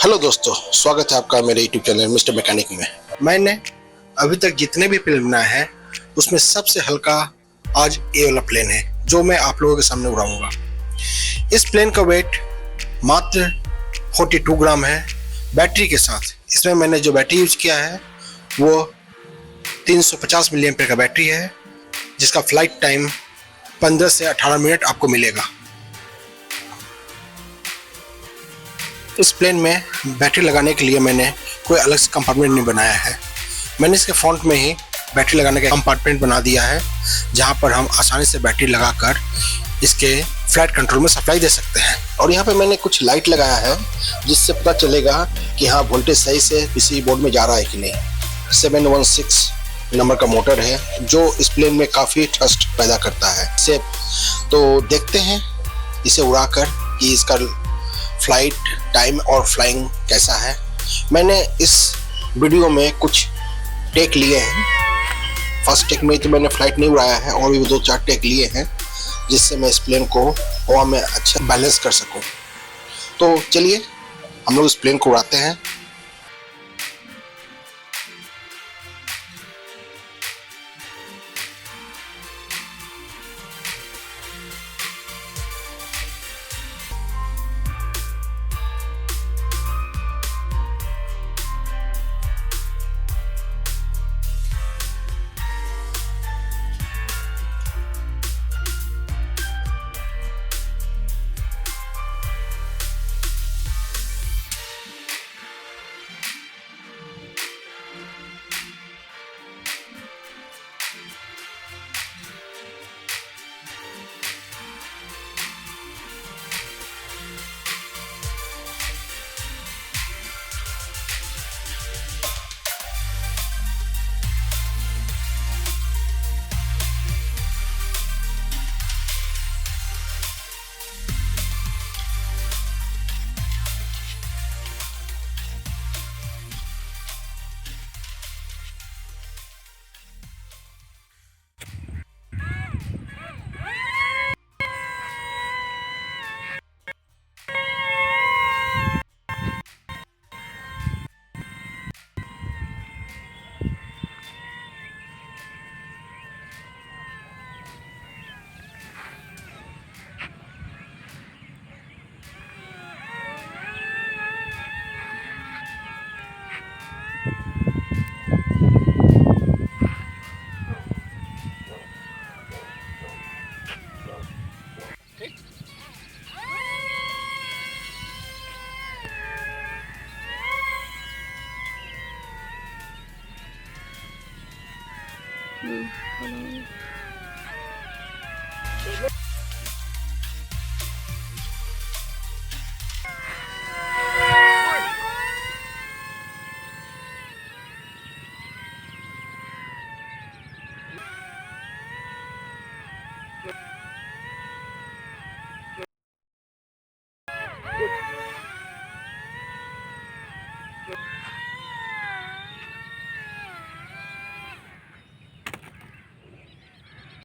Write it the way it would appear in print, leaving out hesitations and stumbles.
Hello दोस्तों, स्वागत है आपका मेरे यूट्यूब चैनल मिस्टर मैकेनिक में। मैंने अभी तक जितने भी प्लेन बनाए हैं उसमें सबसे हल्का आज ये वाला प्लेन है जो मैं आप लोगों के सामने उड़ाऊंगा। इस प्लेन का वेट मात्र 42 ग्राम है बैटरी के साथ। इसमें मैंने जो बैटरी यूज किया है वो 350 मिली एम्पीयर का बैटरी है, जिसका फ्लाइट टाइम 15 से 18 मिनट आपको मिलेगा। इस प्लेन में बैटरी लगाने के लिए मैंने कोई अलग से कंपार्टमेंट नहीं बनाया है। मैंने इसके फ्रंट में ही बैटरी लगाने का कंपार्टमेंट बना दिया है, जहां पर हम आसानी से बैटरी लगाकर इसके फ्लाइट कंट्रोल में सप्लाई दे सकते हैं। और यहाँ पे मैंने कुछ लाइट लगाया है जिससे पता चलेगा कि हाँ वोल्टेज सही से पीसीबी बोर्ड में जा रहा है कि नहीं। 716 नंबर का मोटर है जो इस प्लेन में काफ़ी थ्रस्ट पैदा करता है। इसे तो देखते हैं इसे उड़ाकर कि इसका फ्लाइट टाइम और फ्लाइंग कैसा है। मैंने इस वीडियो में कुछ टेक लिए हैं। फर्स्ट टेक में तो मैंने फ्लाइट नहीं उड़ाया है और भी 2-4 टेक लिए हैं जिससे मैं इस प्लेन को हवा में अच्छा बैलेंस कर सकूं। तो चलिए हम लोग इस प्लेन को उड़ाते हैं।